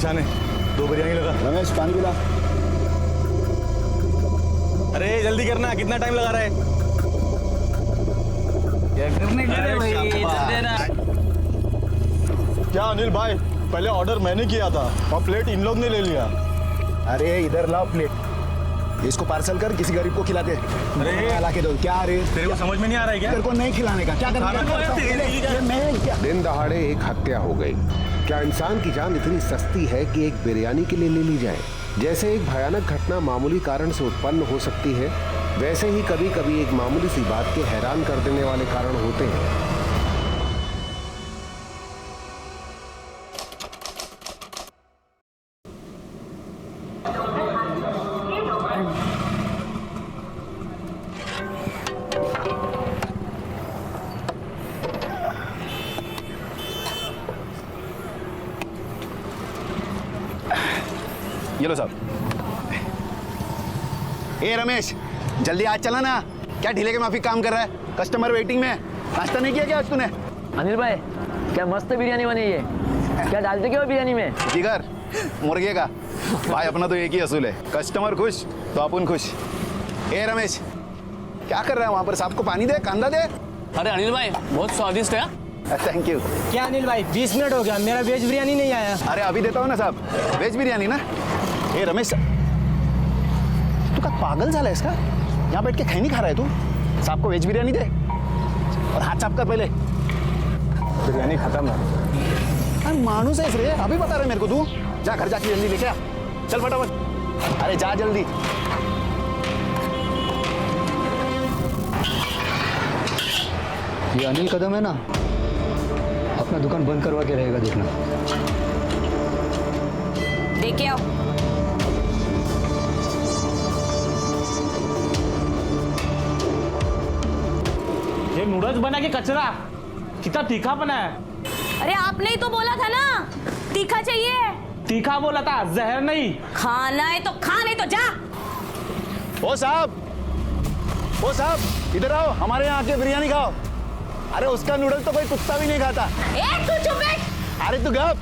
परेशान है, 2 बिरयानी लगा। रमेश पानी पिला। अरे जल्दी करना, कितना टाइम लगा रहा है? क्या करने के लिए भाई, जल्दी ना। क्या अनिल भाई, पहले ऑर्डर मैंने किया था और प्लेट इन लोग ने ले लिया। अरे इधर लाओ प्लेट, इसको पार्सल कर, किसी गरीब को खिला दे। अरे ला के दो। क्या अरे तेरे को समझ में नहीं आ रहा है क्या? तेरे को नहीं खिलाने का क्या करना? दिन दहाड़े एक हत्या हो गई। क्या इंसान की जान इतनी सस्ती है कि एक बिरयानी के लिए ले ली जाए? जैसे एक भयानक घटना मामूली कारण से उत्पन्न हो सकती है, वैसे ही कभी कभी एक मामूली सी बात के हैरान कर देने वाले कारण होते हैं। ये लो साहब। ए रमेश, जल्दी आज चला ना। क्या ढीले के माफी काम कर रहा है? कस्टमर वेटिंग में। नाश्ता नहीं किया क्या आज तूने? अनिल भाई, क्या मस्त बिरयानी बनी है। क्या डालते क्या हो बिरयानी में? जिगर मुर्गे का। भाई अपना तो एक ही असूल है, कस्टमर खुश तो अपन खुश। ए रमेश, क्या कर रहा है वहां पर? साहब को पानी दे, कांदा दे। अरे अनिल भाई, बहुत स्वादिष्ट है। Thank you. क्या अनिल भाई, 20 मिनट हो गया, मेरा वेज बिरयानी नहीं आया। अरे अभी देता हूँ ना साहब, वेज बिरयानी ना। ए रमेश, तू का पागल झाला इसका? यहाँ बैठ के खैनी खा रहा है तू? साहब को वेज बिरयानी दे और हाथ साफ कर पहले। बिरयानी खत्म है। अरे मानूस है रे, अभी बता रहे मेरे को तू? जा घर जाके जल्दी लेके आ, चल फटाफट। अरे जा जल्दी। ये अनिल कदम है ना, अपना दुकान बंद करवा के रहेगा, देखना। देखे आओ। ये नूडल्स बना के कचरा, कितना तीखा बना है। अरे आपने ही तो बोला था ना तीखा चाहिए। तीखा बोला था, जहर नहीं। खाना है तो खा, नहीं तो जा। ओ साहब इधर आओ, हमारे यहाँ आके बिरयानी खाओ। अरे उसका नूडल्स तो कोई कुत्ता भी नहीं खाता। ए तू चुप बैठ। अरे तू गप।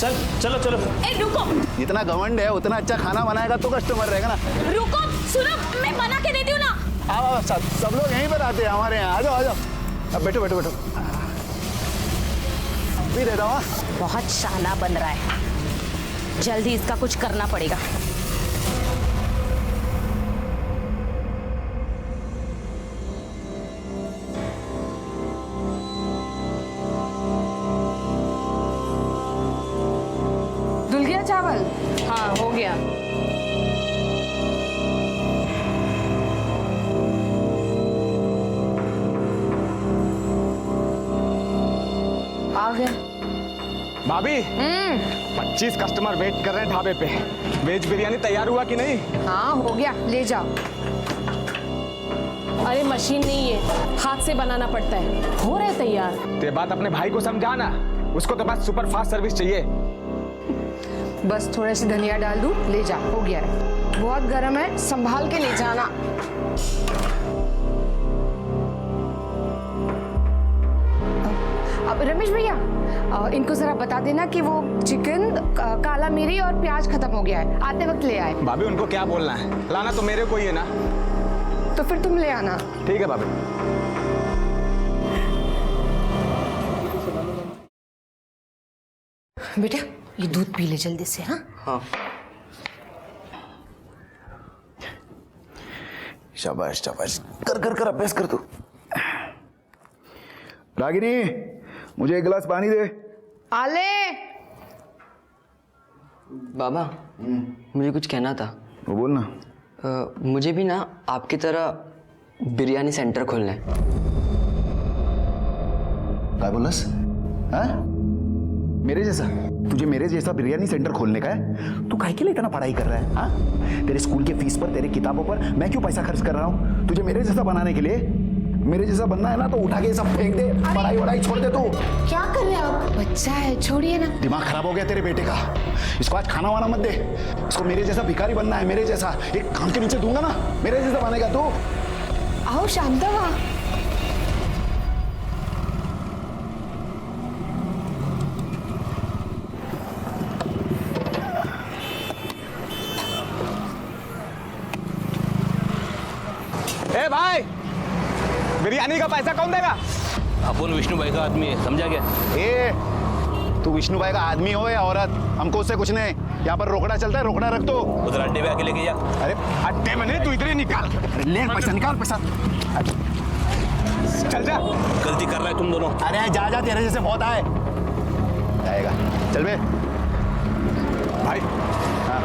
चल चलो चलो। ए रुको जितना घमंड है उतना अच्छा खाना बनाएगा तो कस्टमर रहेगा ना। रुको, सुनो, मैं बना के देती हूँ ना। आओ सब लोग यहीं पर आते हैं हमारे यहाँ। आ जाओ आ जाओ, अब बैठो बैठो बैठो। भी देता हूँ। बहुत शाना बन रहा है, जल्दी इसका कुछ करना पड़ेगा। धुल गया चावल? हाँ हो गया। आ गया। भाभी, 25 कस्टमर वेट कर रहे हैं ढाबे पे। वेज बिरयानी तैयार हुआ कि नहीं? हाँ हो गया, ले जाओ। अरे मशीन नहीं है, हाथ से बनाना पड़ता है। हो रहा है तैयार। ते बात अपने भाई को समझाना, उसको तो बस सुपर फास्ट सर्विस चाहिए। बस थोड़ी सी धनिया डाल दूं, ले जा, हो गया है। बहुत गर्म है, संभाल के ले जाना। अब रमेश भैया, इनको जरा बता देना कि वो चिकन, काला मिरी और प्याज खत्म हो गया है, आते वक्त ले आए। भाभी उनको क्या बोलना है, लाना तो मेरे को ही है ना। तो फिर तुम ले आना। ठीक है भाभी। बेटा ये दूध पी ले जल्दी से। हाँ हाँ शाबाश शाबाश, कर कर कर अभ्यास कर तू। रागिनी, मुझे एक गिलास पानी दे। आले। बाबा, मुझे कुछ कहना था। वो बोलना। मुझे भी ना आपकी तरह बिरयानी सेंटर खोलना है। क्या बोलस? हाँ? मेरे जैसा? तुझे मेरे जैसा बिरयानी सेंटर खोलने का है? तू काहे के लिए इतना पढ़ाई कर रहा है? हाँ? तेरे स्कूल के फीस पर, तेरे किताबों पर मैं क्यों पैसा खर्च कर रहा हूँ तुझे मेरे जैसा बनाने के लिए? मेरे जैसा बनना है ना तो उठा के सब फेंक दे, पढ़ाई वढ़ाई छोड़ दे तू। क्या कर रहे हैं आप? बच्चा है, छोड़िए ना। दिमाग खराब हो गया तेरे बेटे का। इसको आज खाना वाना मत दे। इसको मेरे जैसा भिखारी बनना है, मेरे जैसा। एक काम के नीचे दूंगा ना, मेरे जैसा बनेगा तू। आओ शांता हुआ। ए भाई, बिरयानी का पैसा कौन देगा? अपन विष्णु भाई का आदमी है, समझा क्या? ए, तू विष्णु भाई का आदमी हो या औरत, हमको उससे कुछ नहीं। यहाँ पर रोकड़ा चलता है, रोकड़ा रख दो। उधर अड्डे पे आके लेके जा। अरे अड्डे में नहीं, तू इधर ही निकाल। अरे ले पैसा, निकाल पैसा। चल जा। गलती कर रहा है तुम दोनों। अरे जा जा, तेरे जैसे बहुत आए। जाएगा, चल बे भाई हाँ।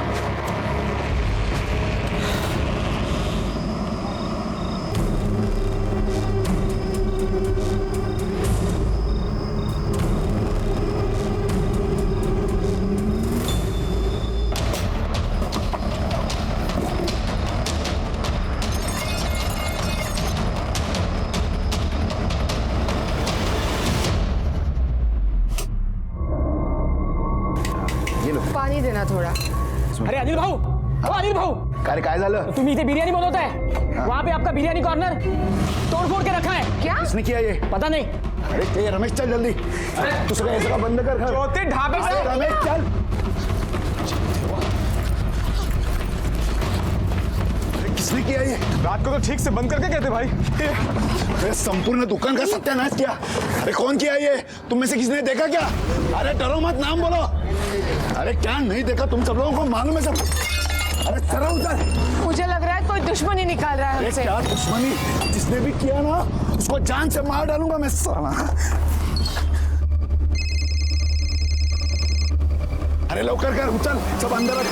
पानी देना थोड़ा। अरे अनिल भाऊ, ओ अनिल भाऊ, काय झालं? तुम्ही इथे बिर्याणी बनवताय, वहाँ पे आपका बिर्याणी कॉर्नर तोड़-फोड़ के रखा है। क्या? किसने किया ये? पता नहीं। अरे ये रमेश चल जल्दी, तू सगळं हे सगळं बंद कर घर। ज्योति ढाबे से। अरे रमेश चल। अरे किसने किया ये? रात को तो ठीक से बंद करके गए थे भाई। अरे संपूर्ण दुकान का सत्यानाश किया। अरे कौन किया ये? तुम में से किसी ने देखा क्या? अरे डरो मत, नाम बोलो। अरे क्या नहीं देखा? तुम सब लोगों को मालूम है सब। अरे चलो उधर। मुझे लग रहा है कोई दुश्मनी निकाल रहा है अरे हमसे। क्या दुश्मनी? जिसने भी किया ना, उसको जान से मार डालूंगा मैं साला। अरे लवकर कर, उचल, सब अंदर रख।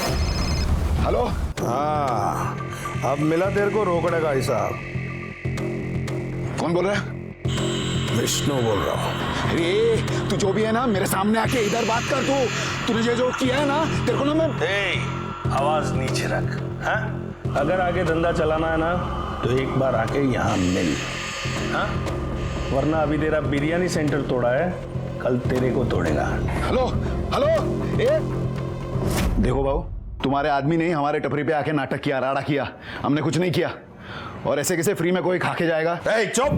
हेलो? हाँ, अब मिला तेरे को रोकड़े का हिसाब। कौन बोल रहा है? विष्णु बोल रहा हूँ। अरे तू जो भी है ना, मेरे सामने आके इधर बात कर। तूने ये जो किया है ना, तेरे को ना मैं आवाज नीचे रख। हाँ? अगर आगे धंधा चलाना है ना, तो एक बार आके यहाँ मिल। हाँ? वरना अभी तेरा बिरयानी सेंटर तोड़ा है, कल तेरे को तोड़ेगा। हेलो हेलो, ए देखो भाऊ, तुम्हारे आदमी ने हमारे टपरी पे आके नाटक किया, राड़ा किया। हमने कुछ नहीं किया, और ऐसे कैसे फ्री में कोई खा के जाएगा? ए, चुप।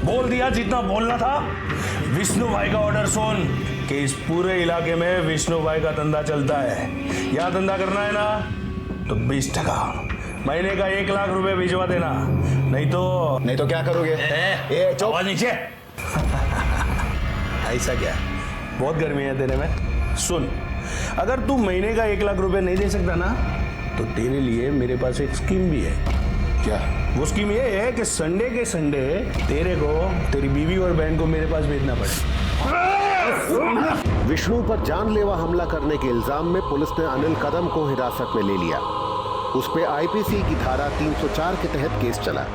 बोल दिया जितना बोलना था। विष्णु भाई का ऑर्डर सुन कि इस पूरे इलाके में विष्णु भाई का धंधा चलता है। यहाँ धंधा करना है ना, तो 20% महीने का 1 लाख रुपए भिजवा देना, नहीं तो क्या करोगे? ए, चुप। आवाज नीचे। ऐसा क्या? बहुत गर्मी है तेरे में। सुन, अगर तू महीने का 1 लाख रुपए नहीं दे सकता ना, तो तेरे लिए मेरे पास एक स्कीम भी है। क्या? वो स्कीम ये है कि संडे के संडे तेरे को, तेरी बीवी और बहन को मेरे पास भेजना पड़े। विष्णु पर जानलेवा हमला करने के इल्जाम में पुलिस ने अनिल कदम को हिरासत में ले लिया। उस पे आईपीसी की धारा 304 के तहत केस चला।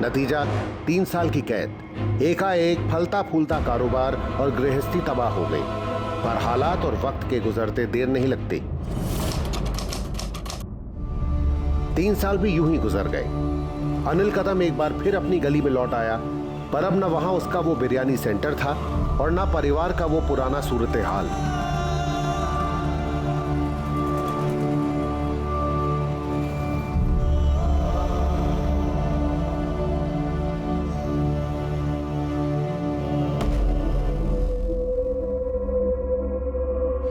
नतीजा 3 साल की कैद। एकाएक फलता फूलता कारोबार और गृहस्थी तबाह हो गई। पर हालात और वक्त के गुजरते देर नहीं लगती। 3 साल भी यूं ही गुजर गए। अनिल कदम एक बार फिर अपनी गली में लौट आया, पर अब न वहां उसका वो बिरयानी सेंटर था और न परिवार का वो पुराना सूरत हाल।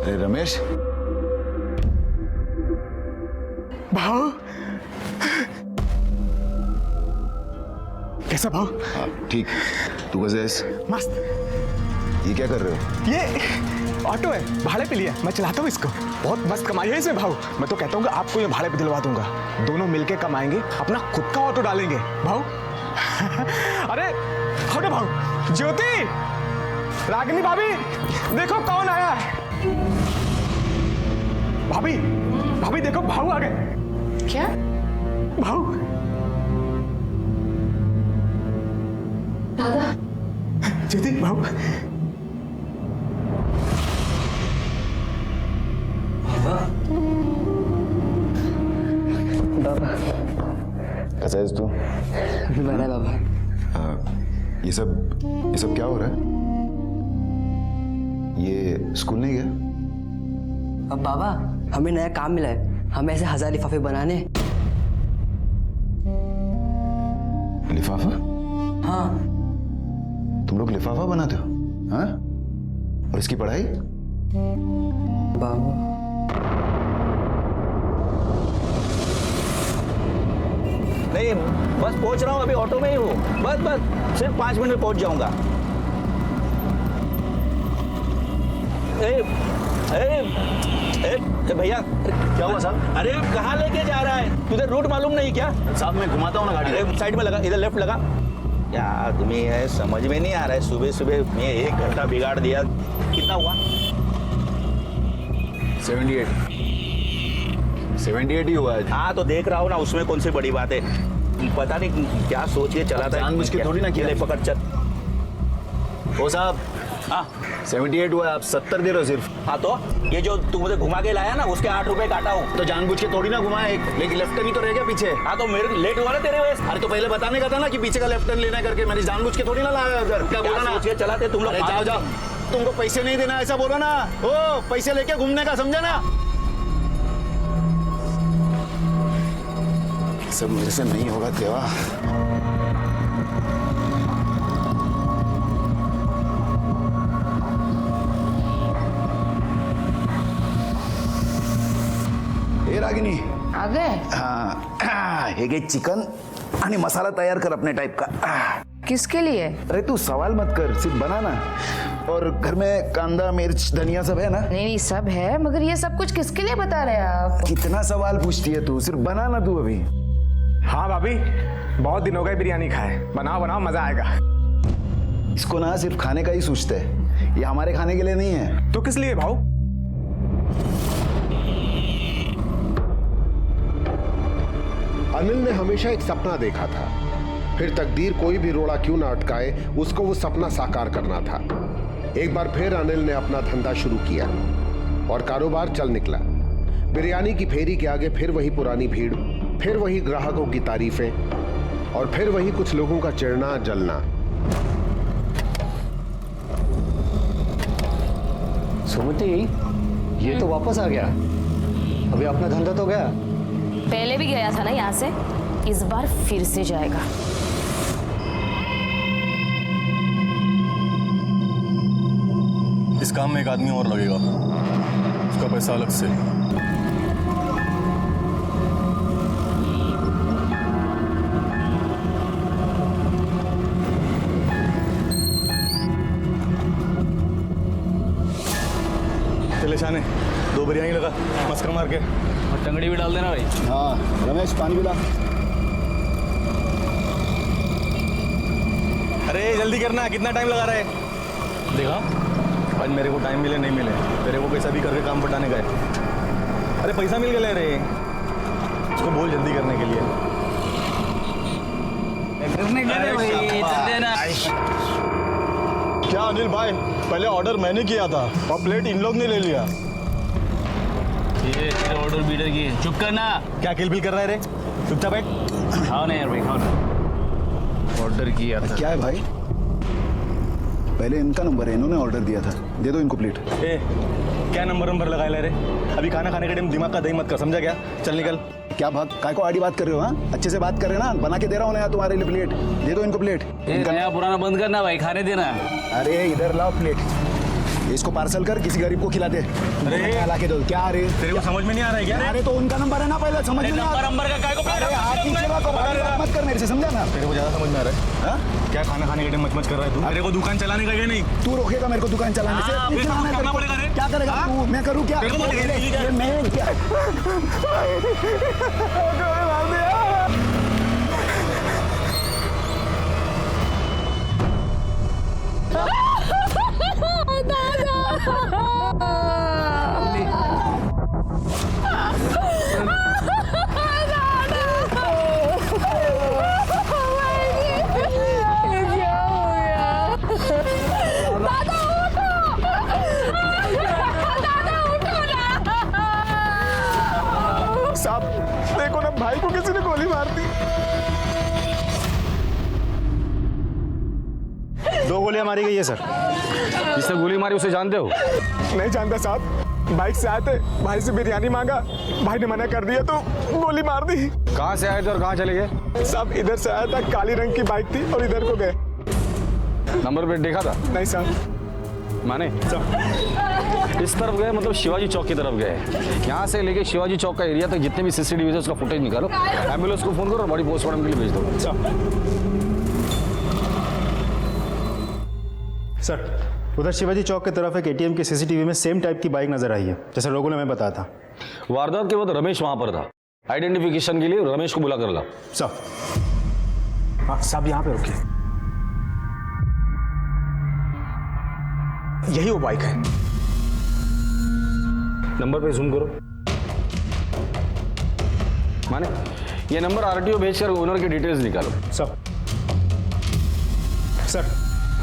अरे रमेश, भाव कैसा भाव? ठीक। तू कैसे आहेस? मस्त। ये क्या कर रहे हो? ये ऑटो है, भाड़े पे लिया, मैं चलाता हूँ इसको। बहुत मस्त कमाई है इसमें भाव। मैं तो कहता हूँ कि आपको ये भाड़े पे दिलवा दूंगा। दोनों मिलके कमाएंगे, अपना खुद का ऑटो डालेंगे भाव। अरे हटो भाव। ज्योति, रागिनी भाभी, देखो कौन आया है। भाभी, भाभी देखो भाव आ गए। क्या? भाव। दादा। ज्योति, भाव। बाबा कैसा है तू? बड़ा बाबा। ये सब क्या हो रहा है? ये स्कूल नहीं गया? अब बाबा, हमें नया काम मिला है, हमें ऐसे 1000 लिफाफे बनाने। लिफाफा? हाँ। तुम लोग लिफाफा बनाते हो? हाँ? और इसकी पढ़ाई? बाबा नहीं बस पहुंच रहा हूँ, अभी ऑटो में ही हूँ, बस सिर्फ 5 मिनट में पहुंच जाऊंगा। भैया क्या हुआ साहब? अरे कहाँ लेके जा रहा है? तुझे रूट मालूम नहीं क्या? साहब मैं घुमाता हूँ ना गाड़ी। साइड में लगा, इधर लेफ्ट लगा। क्या आदमी है, समझ में नहीं आ रहा है। सुबह सुबह मैं 1 घंटा बिगाड़ दिया। कितना हुआ? 78 ही हुआ है। हाँ तो देख रहा हूँ ना, उसमें कौन सी बड़ी बात है। पता नहीं क्या सोच के चला था। जानबूझ के थोड़ी ना किया। ले पकड़ चल। ओ साहब, हाँ 78 हुआ है, आप 70 दे रहे हो सिर्फ। हाँ तो ये जो तू मुझे घुमा के लाया ना, उसके 8 रुपए काटा हूँ। तो जानबूझ के थोड़ी ना घुमाया, एक लेकिन लेफ्ट टर्न ही तो रह गया पीछे। हाँ तो मेरे लेट हुआ ना तेरे वजह से। अरे तो पहले बताने का था ना कि पीछे का लेफ्ट टर्न लेना करके, मैंने जानबूझ के थोड़ी ना लाया उधर। क्या बोला ना, सोच के चलाते तुम लोग। अरे जाओ जाओ, तुमको पैसे नहीं देना ऐसा बोला ना। ओ पैसे लेके घूमने का, समझा ना। सब मेरे से नहीं होगा देवा। रागिनी आ गए? हाँ, हे घे चिकन आणि मसाला तैयार कर अपने टाइप का। किसके लिए? अरे तू सवाल मत कर, सिर्फ बनाना। और घर में कांदा मिर्च धनिया सब है ना? नहीं सब है, मगर ये सब कुछ किसके लिए बता रहे हैं आप? कितना सवाल पूछती है तू, सिर्फ बनाना तू अभी। हाँ भाभी, बहुत दिन हो गए बिरयानी खाए। बनाओ बनाओ, मजा आएगा। इसको ना सिर्फ खाने का ही सोचते है, ये हमारे खाने के लिए नहीं है। तो किस लिए भाऊ? अनिल ने हमेशा एक सपना देखा था, फिर तकदीर कोई भी रोड़ा क्यों ना अटकाए, उसको वो सपना साकार करना था। एक बार फिर अनिल ने अपना धंधा शुरू किया और कारोबार चल निकला। बिरयानी की फेरी के आगे फिर वही पुरानी भीड़, फिर वही ग्राहकों की तारीफें और फिर वही कुछ लोगों का चिढ़ना जलना। सुमति, ये तो वापस आ गया। अभी अपना धंधा तो गया। पहले भी गया था ना यहाँ से, इस बार फिर से जाएगा। इस काम में एक आदमी और लगेगा, उसका पैसा अलग से। चले शाने, 2 बिरयानी लगा, मस्का मार के। और टंगड़ी भी डाल देना भाई। हाँ रमेश, पानी पिला। अरे जल्दी करना, कितना टाइम लगा रहा है? देखा, आज मेरे को टाइम मिले नहीं मिले, तेरे को कैसा भी करके काम पटाने का है। अरे पैसा मिल गया रे, उसको बोल जल्दी करने के लिए। क्या अनिल भाई, पहले ऑर्डर मैंने किया था और प्लेट इन लोग ने ले लिया। ये ऑर्डर बीडर की है, चुप करना। क्या किलबिल कर रहा है रे? चुपचाप बैठ। खाओ ना यार भाई, खाओ ना। ऑर्डर किया था। क्या है भाई? पहले इनका नंबर है, इन्होंने ऑर्डर दिया था, दे दो इनको प्लेट। ए, क्या नंबर लगाए ला रे? अभी खाना खाने के टाइम दिमाग का दही मत कर, समझा क्या? चल निकल। क्या भाग, काय को आड़ी बात कर रहे हो? हाँ, अच्छे से बात कर रहे हो ना, बना के दे रहा हूँ ना तुम्हारे लिए प्लेट। दे दो इनको प्लेट। नया पुराना बंद करना भाई, खाने देना। अरे इधर लाओ प्लेट, इसको पार्सल कर, किसी गरीब को खिला दे। अरे ला के दो। क्या अरे तेरे को समझ में नहीं आ रहा है क्या? अरे तो उनका नंबर है ना, पहले समझ में नहीं आ रहा। नंबर का काय को अरे हाथ नीचे रखो, मत कर मेरे से, समझा ना? तेरे को ज्यादा समझ में आ रहा है? हाँ? क्या खाना खाने के टाइम मच कर रहा है तू? तेरे को दुकान चलाने का क्या नहीं? तू रोकेगा मेरे को दुकान चलाने से? करना पड़ेगा रे। क्या करेगा तू? मैं करूँ क्या? मैं क्या? साहब देखो ना, भाई को किसी ने गोली मार दी। 2 गोलियां मारी गई है सर। जिसने गोली मारी उसे जानते हो? नहीं जानता साहब, बाइक से आए थे, भाई से बिरयानी मांगा, भाई ने मना कर दिया तो गोली मार दी। कहाँ से आए थे और कहाँ चले गए? साहब इधर से आया था, काली रंग की बाइक थी और इधर को गए। नंबर प्लेट देखा था? नहीं साहब। माने? इस तरफ गए मतलब शिवाजी चौक की तरफ गए। यहाँ से लेके शिवाजी चौक का एरिया तक जितने भी सीसीटीवी है उसका फुटेज निकालो, एम्बुलेंस को फोन करो और बॉडी पोस्टमार्टम के लिए भेज दो। सर उधर शिवाजी चौक की तरफ एक एटीएम की सीसीटीवी में सेम टाइप की बाइक नजर आई है जैसे लोगों ने हमें बताया था। वारदात के वक्त रमेश वहां पर था। आइडेंटिफिकेशन के लिए रमेश को बुला कर ला। साहब यहाँ पे रुकिए, यही वो बाइक है। नंबर पे जूम करो। माने ये नंबर आरटीओ भेजकर ओनर की डिटेल्स निकालो। सर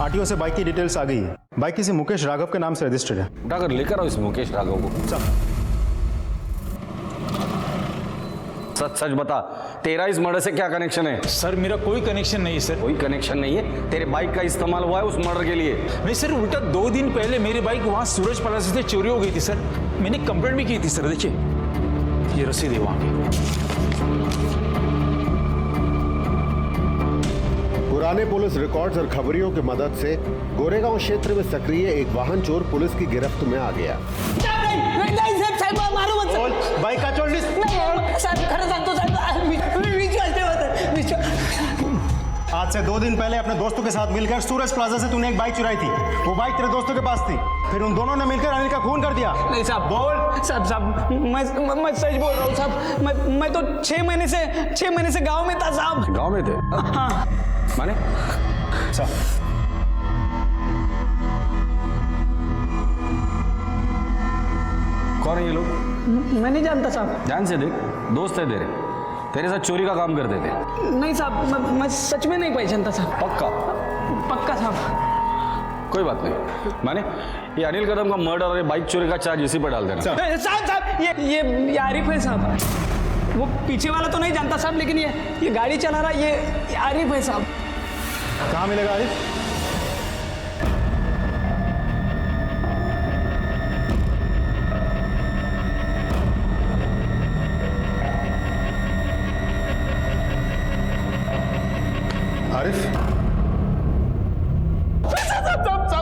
आरटीओ से बाइक की डिटेल्स आ गई है। बाइक किसी मुकेश राघव के नाम से रजिस्टर्ड है। उठाकर लेकर आओ इस मुकेश राघव को। सच सच बता, तेरा इस मर्डर से क्या कनेक्शन है? सर मेरा कोई कनेक्शन नहीं है सर। कोई कनेक्शन नहीं है? तेरे बाइक का इस्तेमाल हुआ है उस मर्डर के लिए? नहीं सर, उल्टा 2 दिन पहले मेरी बाइक वहां सूरज प्लाजा से चोरी हो गई थी सर। मैंने कंप्लेंट भी की थी सर। देखिए ये रसीद है वहां की। पुराने पुलिस रिकॉर्ड्स और खबरियों की मदद से गोरेगांव क्षेत्र में सक्रिय एक वाहन चोर पुलिस की गिरफ्त में आ गया। बाइक का चोर आज से 2 दिन पहले अपने दोस्तों के साथ मिलकर सूरज प्लाजा से तूने एक बाइक चुराई थी। वो बाइक तेरे दोस्तों के पास थी, फिर उन दोनों ने मिलकर अनिल का खून कर दिया। नहीं साहब, बोल। साहब मैं सच बोल रहा हूँ साहब। मैं तो 6 महीने से गांव में था साहब। गांव में थे? हाँ। माने कौन है ये लोग? मैं नहीं जानता साहब। ध्यान से देख, दोस्त है तेरे साथ चोरी का काम करते थे। नहीं साहब, मैं सच में नहीं पहचानता साहब। पक्का साहब। कोई बात नहीं। माने ये अनिल कदम का मर्डर और ये बाइक चोरी का चार्ज इसी पर डाल देना। साहब ये आरिफ है साहब। वो पीछे वाला तो नहीं जानता साहब, लेकिन ये गाड़ी चला रहा ये आरिफ है साहब। कहाँ मिलेगा आरिफ? आरिफ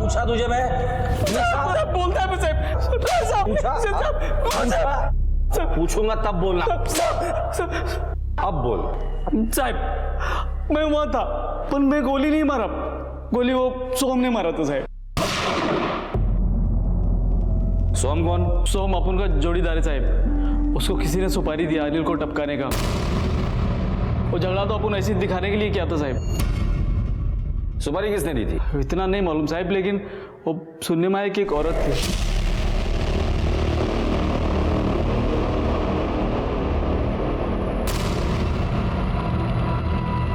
पूछा तुझे मैं? बोलता है मुझे। पूछूंगा तब बोलना। अब बोल। साहब मैं वहां था पर मैं गोली नहीं मारा। गोली वो सोम ने मारा था साहब। सोम कौन? सोम अपन का जोड़ीदार है साहब। उसको किसी ने सुपारी दिया अनिल को टपकाने का। वो झगड़ा तो अपन ऐसे दिखाने के लिए किया था साहब। सुपारी किसने दी थी? इतना नहीं मालूम साहब, लेकिन वो सुनने में आया कि एक औरत थी।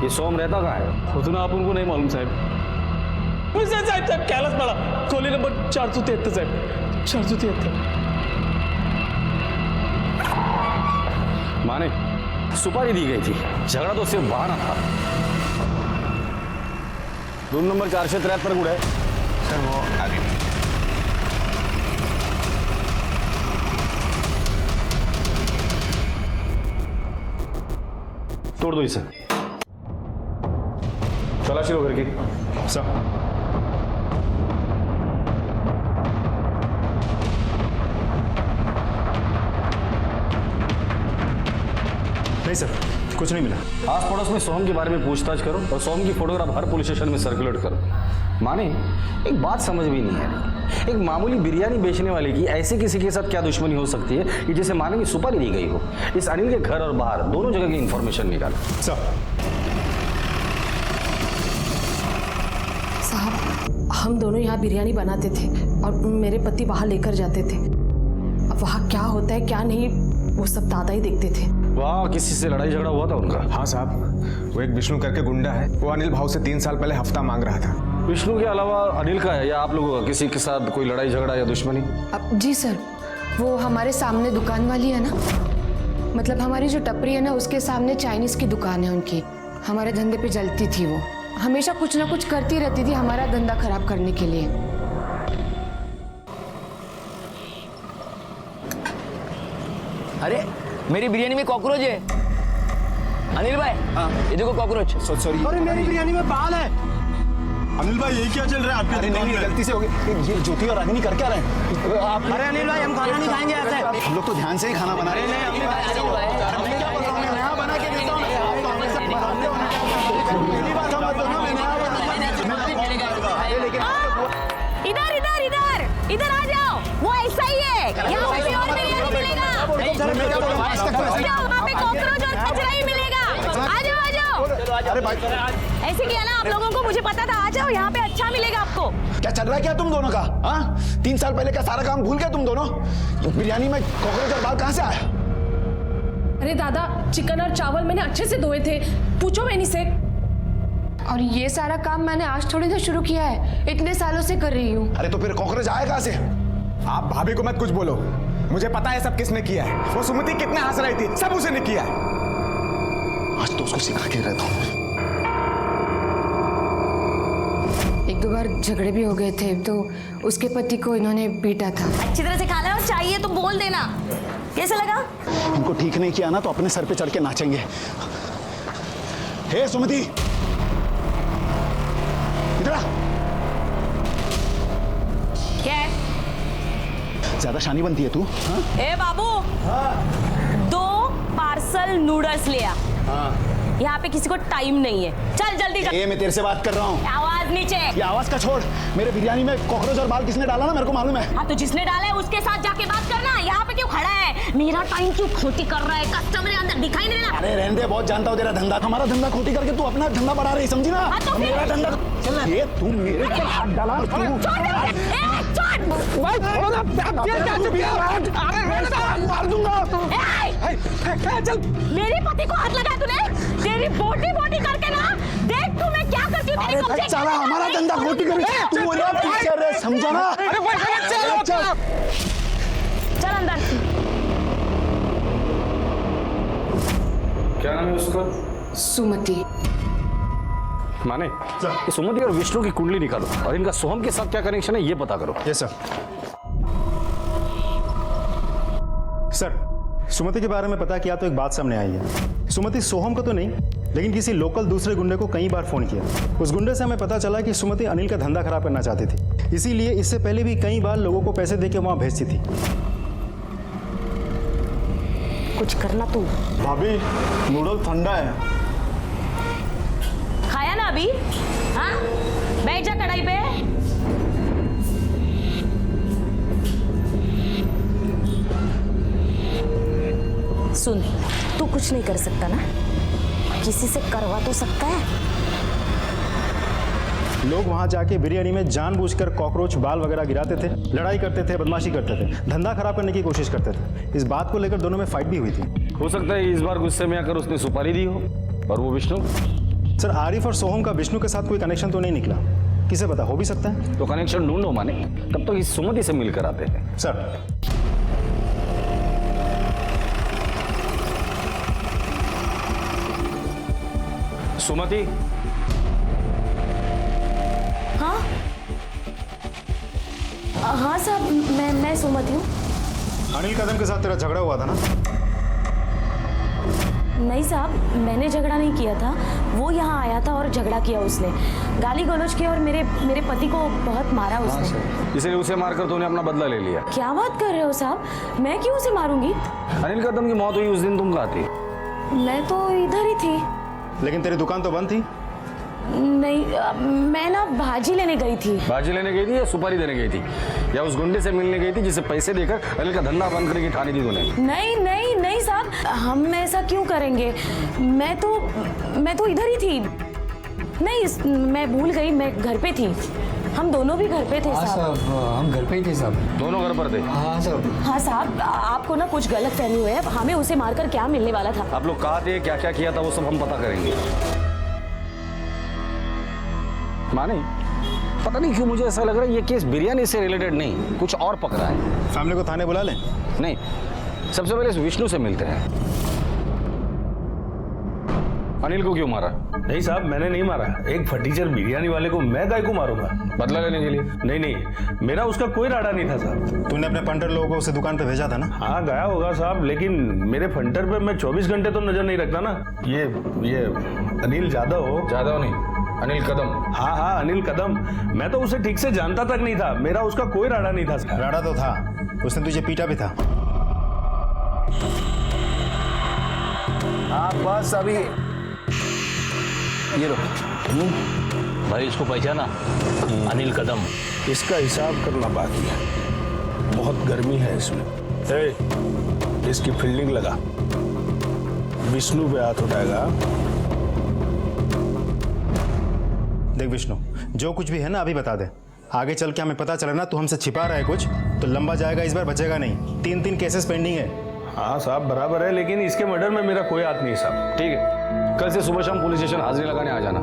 ये सोम रहता कहाँ है? उतना अपन को नहीं मालूम साहब। मुझसे साहब कैलाश पड़ा। गोली नंबर 473 साहब। 473। माने सुपारी दी गई थी, झगड़ा तो सिर्फ बहाना था। रूम नंबर 473 गुड़ है सर। वो आगे तोड़ दो इसे। तलाशी लो घर की। सर नहीं सर, कुछ नहीं मिला। आस पड़ोस में सोहम के बारे में पूछताछ करो और सोहम की फोटोग्राफ हर पुलिस स्टेशन में सर्कुलेट करो। माने एक बात समझ में नहीं आ रही, एक मामूली बिरयानी बेचने वाले की ऐसे किसी के साथ क्या दुश्मनी हो सकती है कि जिसे माने की सुपारी दी गई हो? इस अनिल के घर और बाहर दोनों जगह की इंफॉर्मेशन निकालो। साहब हम दोनों यहाँ बिरयानी बनाते थे और मेरे पति वहाँ लेकर जाते थे। अब वहाँ क्या होता है क्या नहीं वो सब दादा ही देखते थे। वाह, किसी से लड़ाई झगड़ा हुआ था उनका? हाँ साहब, वो एक विष्णु करके गुंडा है। वो अनिल भाव से 3 साल पहले हफ्ता मांग रहा था। विष्णु के अलावा अनिल का है या आप लोगों का किसी के साथ कोई लड़ाई झगड़ा या दुश्मनी? जी सर, वो हमारे सामने दुकान वाली है ना, मतलब हमारी जो टपरी है ना उसके सामने चाइनीज की दुकान है उनकी। हमारे धंधे पे जलती थी वो, हमेशा कुछ ना कुछ करती रहती थी हमारा धंधा खराब करने के लिए। अरे मेरी बिरयानी में कॉकरोच है अनिल भाई। ये देखो कॉकरोच। सॉरी। अरे मेरी बिरयानी में बाल है। अनिल भाई ये क्या चल रहा है आपके अरे दुकान नहीं, में? गलती से हो गई। ये ज्योति और रागिनी कर क्या रहे हैं? आप अरे अनिल भाई हम खाना नहीं खाएंगे ऐसे। हम लोग तो ध्यान से ही खाना बना रहे हैं। नहीं मैं क्या बोल रहा हूँ, मैं नया बना के देता हूँ। आप तो हमेशा बनाते हो ना। मेरी बात समझ लो ना, मैं नया इधर इधर इधर इधर आ जाओ, वो ऐसा ही है, यहाँ पे प्योर बिरयानी मिलेगा, वहाँ पे कॉकरोच और कचरा ही मिलेगा। आ जाओ आ जाओ। अरे भाई ऐसे किया ना आप लोगों को, मुझे पता था, आ जाओ यहाँ पे अच्छा मिलेगा आपको। क्या चल रहा है क्या तुम दोनों का? हाँ, 3 साल पहले का सारा काम भूल गए तुम दोनों? बिरयानी में कॉकरोच और बाल कहाँ से आया? अरे दादा, चिकन और चावल मैंने अच्छे से धोए थे, पूछो मैनी से। और ये सारा काम मैंने आज थोड़ी ना शुरू किया है, इतने सालों से कर रही हूँ। अरे तो फिर कॉकरोच आया कहाँ से? आप भाभी को मत कुछ बोलो, मुझे पता है सब किसने किया है। वो सुमति कितने हंस रही थी, सब उसे ने किया है। आज तो उसको सिखा के रहता हूँ। 1-2 बार झगड़े भी हो गए थे, तो उसके पति को इन्होंने पीटा था। अच्छी तरह से खाना और चाहिए तो बोल देना। कैसा लगा? इनको ठीक नहीं किया ना तो अपने सर पे चढ़ के नाचेंगे। हे सुमति, इधर आ। क्या है? ज्यादा शानी बनती है तू? हाँ? ए बाबू, 2 पार्सल नूडल्स ले आ। यहाँ पे किसी को टाइम नहीं है, चल जल्दी ये मैं तेरे से बात कर रहा हूँ। आवाज नीचे। ये आवाज का छोड़, मेरे बिरयानी में कॉकरोच और बाल किसने डाला ना मेरे को मालूम है। हाँ तो जिसने डाला है उसके साथ जाके बात करना, यहाँ पे क्यों खड़ा है? मेरा टाइम क्यों खोटी कर रहा है? कस्टमर अंदर दिखाई नहीं रहा। अरे रहने दे, बहुत जानता हूँ तेरा धंधा। हमारा धंधा खोटी करके तू अपना धंधा बढ़ा रही, समझी ना? हाँ तो फिर? मेरा धंधा ये तू मेरे पर हाथ डाला और तू मार दूंगा। मेरे पति को हाथ लगा तूने? तेरी बोटी बोटी करके ना, देख तू मैं क्या करती हूँ। अरे भाई साला हमारा धंधा खोटी कर तू मेरा पीछे रहे, समझा ना? चल अंदर। क्या नाम है उसका? सुमति। माने सुमति और विष्णु की कुंडली निकालो और इनका सोहम के साथ क्या कनेक्शन है ये पता करो। Yes sir. सर, सुमति के बारे में पता किया तो एक बात सामने आई है। सुमति सोहम को तो नहीं, लेकिन किसी लोकल दूसरे गुंडे को कई बार फोन किया। उस गुंडे से हमें पता चला कि सुमति अनिल का धंधा खराब करना चाहती थी, इसीलिए इससे पहले भी कई बार लोगों को पैसे देके वहां भेजती थी। कुछ करना तू। भाभी, नूडल ठंडा है। खाया ना अभी? हाँ, बैठ जा कढ़ाई पे। सुन, तू कुछ नहीं कर सकता ना, किसी से करवा तो सकता है। लोग वहां जाके बिरयानी में जानबूझकर कॉकरोच बाल वगैरह गिराते थे, लड़ाई करते थे, बदमाशी करते थे, धंधा खराब करने की कोशिश करते थे। इस बात को लेकर दोनों में फाइट भी हुई थी। हो सकता है इस बार गुस्से में आकर उसने सुपारी दी हो। और वो विष्णु? सर, आरिफ और सोहम का विष्णु के साथ कोई कनेक्शन तो नहीं निकला, किसे पता, हो भी सकता है। तो कनेक्शन ढूंढो माने, तब तो इस सुमति से मिलकर आते हैं। सर, सुमति। हाँ हाँ साहब, मैं सुमति हूँ। अनिल कदम के साथ तेरा झगड़ा हुआ था ना? नहीं साहब, मैंने झगड़ा नहीं किया था, वो यहाँ आया था और झगड़ा किया उसने, गाली गलौज किया और मेरे पति को बहुत मारा उसने। इसलिए उसे मारकर तूने अपना बदला ले लिया। क्या बात कर रहे हो साहब, मैं क्यों उसे मारूंगी? अनिल कदम की मौत हुई उस दिन तुम कहाँ थी? मैं तो इधर ही थी। लेकिन तेरी दुकान तो बंद थी। नहीं, मैं ना भाजी लेने गई थी। भाजी लेने गई थी या सुपारी देने गई थी या उस गुंडे से मिलने गई थी जिसे पैसे देकर अनिल का धंधा बंद करने की ठानी थी तूने? नहीं नहीं नहीं साहब, हम ऐसा क्यों करेंगे, मैं तो इधर ही थी। नहीं, मैं भूल गई, मैं घर पे थी, हम दोनों भी घर पे थे साहब। हम घर पे ही थे साहब। दोनों घर पर थे? हाँ साहब। हाँ साहब, आपको ना कुछ गलत फहमी हुई है, हमें उसे मारकर क्या मिलने वाला था। आप लोग कहाँ थे, क्या क्या किया था, वो सब हम पता करेंगे। माने पता नहीं क्यों मुझे ऐसा लग रहा है ये केस बिरयानी से रिलेटेड नहीं, कुछ और पकड़ा है। फैमिली को थाने बुला लें? नहीं, सबसे पहले इस विष्णु से मिलते हैं। अनिल को क्यों मारा? नहीं साहब, मैंने नहीं मारा। एक फटीचर बिरयानी वाले को मैं गाय को मारूंगा बदला लेने के लिए? नहीं, मेरा उसका कोई राडा नहीं था साहब। तूने अपने फंटर लोगों को उसे दुकान पे भेजा था ना? हाँ गया होगा साहब, लेकिन मेरे फंटर पे मैं 24 घंटे तो नजर नहीं रखता ना। ये अनिल जादव नहीं, अनिल कदम? हाँ हाँ, अनिल कदम। मैं तो उसे ठीक से जानता तक नहीं था, मेरा उसका कोई राड़ा नहीं था। राड़ा तो था, उसने तुझे पीटा भी था। हाँ बस अभी ये लो। भाई इसको पहचाना? अनिल कदम। इसका हिसाब करना बाकी है, बहुत गर्मी है इसमें। इसकी फील्डिंग लगा, विष्णु पे हाथ उठाएगा। देख विष्णु, जो कुछ भी है ना अभी बता दे, आगे चल के हमें पता चला ना तू हमसे छिपा रहा है कुछ तो लंबा जाएगा, इस बार बचेगा नहीं। 3 केसेस पेंडिंग है। हाँ साहब बराबर है, लेकिन इसके मर्डर में मेरा कोई हाथ नहीं साहब। ठीक है, कल से सुबह शाम पुलिस स्टेशन हाजिरी लगाने आ जाना।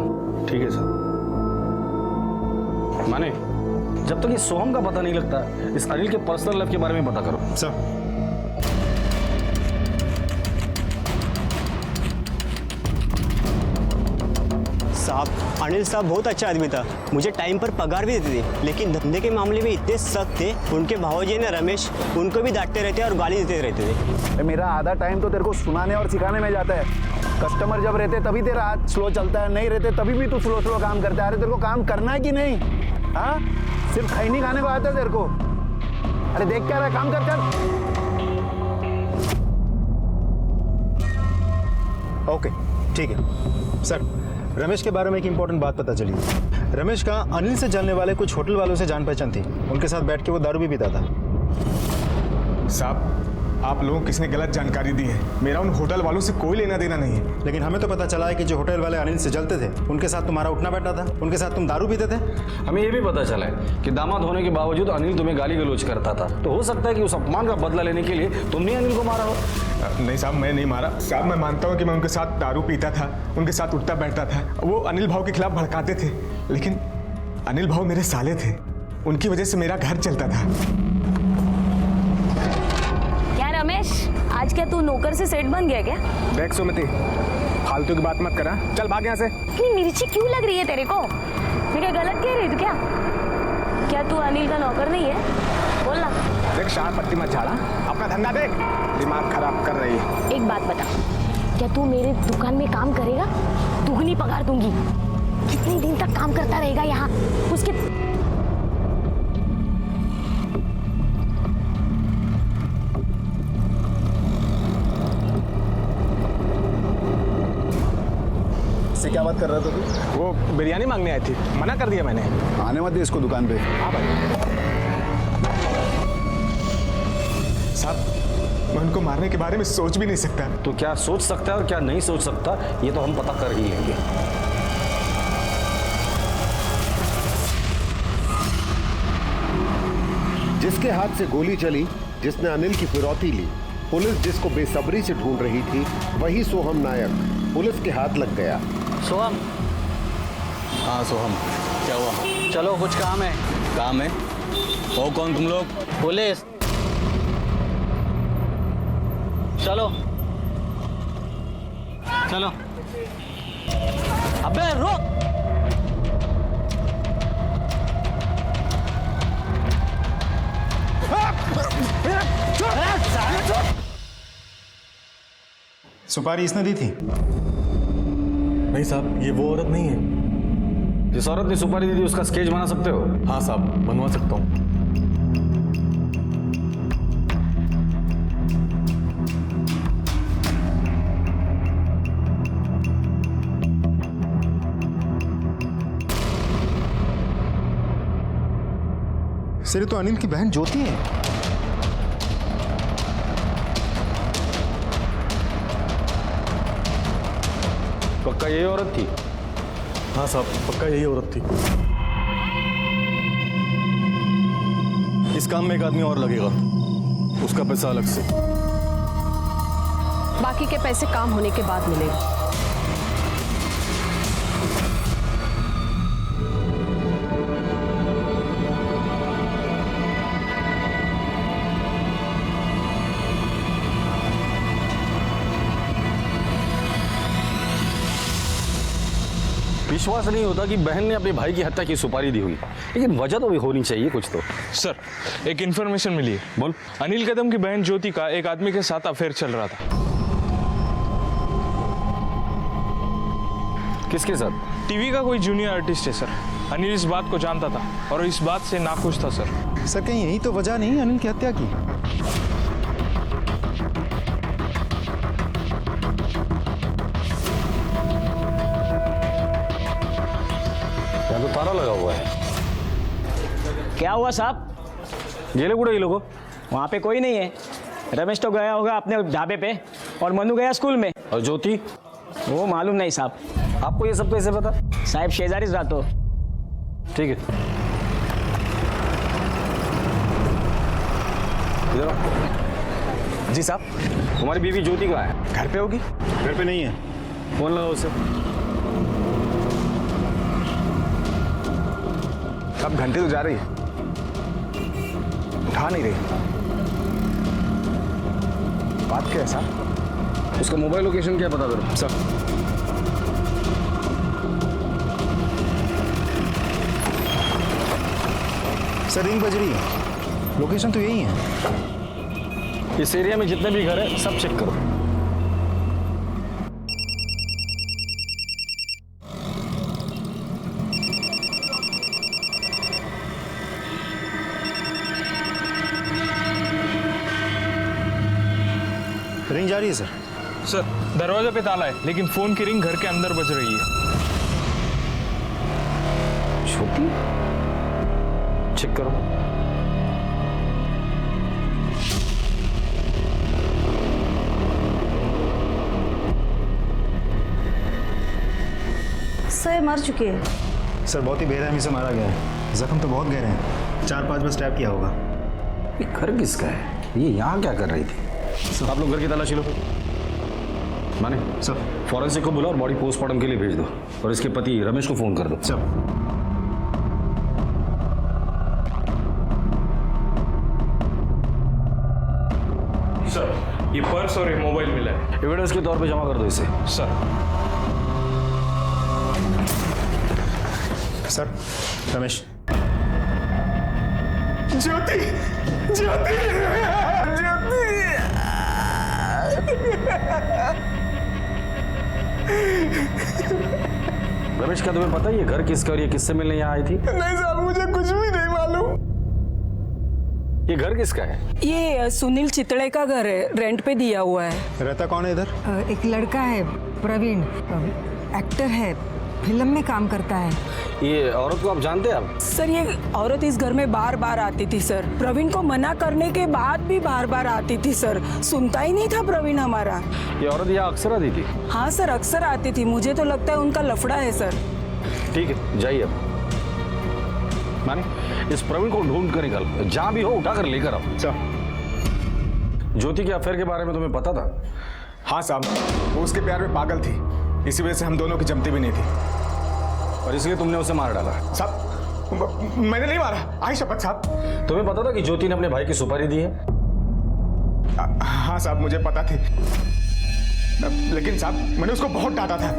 ठीक है साहब। माने जब तक ये सोहम का पता नहीं लगता, इस अनिल के पर्सनल लाइफ के बारे में पता करो। सर साहब, अनिल साहब बहुत अच्छा आदमी था, मुझे टाइम पर पगार भी देते थे, लेकिन धंधे के मामले में इतने सख्त थे। उनके भावजी ने रमेश, उनको भी डांटते रहते और गाली देते रहते थे। मेरा आधा टाइम तो तेरे को सुनाने और सिखाने में जाता है। कस्टमर जब रहते तभी तेरा हाथ स्लो चलता है, नहीं रहते तभी भी तू स्लो काम करता है। अरे तेरे को काम करना है कि नहीं? हाँ, सिर्फ खैनी खाने को आता है तेरे को? अरे देख क्या रहा है, काम कर कर। ओके ठीक है सर। रमेश के बारे में एक इंपॉर्टेंट बात पता चली। रमेश का अनिल से जलने वाले कुछ होटल वालों से जान पहचान थी, उनके साथ बैठ के वो दारू भी पीता था। साहब, आप लोगों को किसने गलत जानकारी दी है? मेरा उन होटल वालों से कोई लेना देना नहीं है। लेकिन हमें तो पता चला है कि जो होटल वाले अनिल से जलते थे उनके साथ तुम्हारा उठना बैठना था, उनके साथ तुम दारू पीते थे। हमें ये भी पता चला है कि दामाद होने के बावजूद अनिल तुम्हें गाली गलौज करता था, तो हो सकता है कि उस अपमान का बदला लेने के लिए तुमने अनिल को मारा हो। नहीं साहब, मैं नहीं मारा साहब। मैं मानता हूँ कि मैं उनके साथ दारू पीता था, उनके साथ उठता बैठता था, वो अनिल भाव के खिलाफ भड़काते थे, लेकिन अनिल भाव मेरे साले थे, उनकी वजह से मेरा घर चलता था। क्या रमेश, आज क्या तू नौकर से सेट बन गया क्या? देख सुमति, फालतू की बात मत करा, चल भाग यहाँ से। इतनी मिर्ची क्यों लग रही है तेरे को? मैं क्या गलत कह रही हूँ क्या? क्या तू अनिल का नौकर नहीं है? बोल ना। देख शार पत्ती मत झाड़ा, अपना धंधा देख, दिमाग खराब कर रही है। एक बात बता, क्या तू मेरे दुकान में काम करेगा? दुगनी पगार दूंगी। कितने दिन तक काम करता रहेगा यहाँ? उसके इससे क्या बात कर रहा था तू? वो बिरयानी मांगने आई थी, मना कर दिया मैंने। आने मत दे इसको दुकान पे। हाँ भाई साहब, मैं उनको मारने के बारे में सोच भी नहीं सकता। तो क्या सोच सकता है और क्या नहीं सोच सकता, ये तो हम पता कर ही लेंगे। जिसके हाथ से गोली चली, जिसने अनिल की फिरौती ली, पुलिस जिसको बेसब्री से ढूंढ रही थी, वही सोहम नायक पुलिस के हाथ लग गया। सोहम? हाँ सोहम, क्या हुआ? चलो कुछ काम है। काम है? हो कौन तुम लोग? पुलिस। चलो चलो। अबे रुक। सुपारी इसने दी थी? नहीं साहब, ये वो औरत नहीं है। जिस औरत ने सुपारी दी थी उसका स्केच बना सकते हो? हाँ साहब, बनवा सकता हूँ। सिर्फ तो अनिल की बहन ज्योति है। पक्का यही औरत थी? हाँ साहब, पक्का यही औरत थी। इस काम में एक आदमी और लगेगा, उसका पैसा अलग से। बाकी के पैसे काम होने के बाद मिलेंगे। विश्वास नहीं होता कि बहन ने अपने भाई की हत्या की सुपारी दी हुई, लेकिन वजह तो भी होनी चाहिए कुछ तो। सर, एक इन्फॉर्मेशन मिली है। बोल। अनिल कदम की बहन ज्योति का एक आदमी के साथ अफेयर चल रहा था। किसके साथ? टीवी का कोई जूनियर आर्टिस्ट है सर। अनिल इस बात को जानता था और इस बात से नाखुश था सर। सर कहीं यही तो वजह नहीं अनिल की हत्या की? यहाँ तो ताला लगा हुआ है। क्या हुआ साहब? गेले कुठे ये लोग? वहाँ पे कोई नहीं है। रमेश तो गया होगा अपने ढाबे पे और मनु गया स्कूल में। और ज्योति? वो मालूम नहीं साहब। आपको ये सब कैसे पता? साहब शेजारी रातो। ठीक है, इधर आओ। जी साहब। तुम्हारी बीवी ज्योति कहाँ है? घर पे होगी। घर पे नहीं है। फोन लगाओ उसे। अब घंटे तो जा रही है, उठा नहीं रही। बात क्या है साहब? उसका मोबाइल लोकेशन क्या पता करो सर। सर रिंग बज रही है, लोकेशन तो यही है। इस एरिया में जितने भी घर है सब चेक करो। रिंग जा रही है सर। सर दरवाजे पे ताला है लेकिन फोन की रिंग घर के अंदर बज रही है। छोटी चेक करो। सर मर चुके हैं। सर बहुत ही बेरहमी से मारा गया है, जख्म तो बहुत गहरे हैं, 4-5 बार स्टैब किया होगा। ये घर किसका है? ये यहाँ क्या कर रही थी? आप लोग घर की तलाशी लो। माने सर फॉरेंसिक को बुलाओ और बॉडी पोस्टमार्टम के लिए भेज दो और इसके पति रमेश को फोन कर दो। सर सर ये पर्स और ये मोबाइल मिला है। एविडेंस के तौर पे जमा कर दो इसे। सर। सर रमेश। ज्योति ज्योति रमेश क्या तुम्हें पता है ये घर किसका और ये किससे मिलने यहाँ आई थी? नहीं साहब, मुझे कुछ भी नहीं मालूम। ये घर किसका है? ये सुनील चितड़े का घर है, रेंट पे दिया हुआ है। रहता कौन है इधर? एक लड़का है प्रवीण, एक्टर है, फिल्म में काम करता है। ये औरत को आप जानते हैं आप? सर ये औरत इस घर में बार बार आती थी सर। प्रवीण को मना करने के बाद भी बार बार आती थी सर। सुनता ही नहीं था प्रवीण हमारा। ये औरत यहाँ अक्सर आती थी? हाँ सर अक्सर आती थी। मुझे तो लगता है उनका लफड़ा है सर। ठीक है जाइए अब। माने इस प्रवीण को ढूंढ कर निकाल, जहां भी हो उठा कर लेकर आओ। ज्योति के अफेयर के बारे में तुम्हें पता था? हाँ साहब, वो उसके प्यार में पागल थी, इसी वजह से हम दोनों की जमती भी नहीं थी और इसलिए तुमने उसे मार डाला? साहब मैंने नहीं मारा, आई शपथ साहब। तुम्हें पता था कि ज्योति ने अपने भाई की सुपारी दी है? हाँ साहब मुझे पता थी, लेकिन साहब मैंने उसको बहुत डांटा था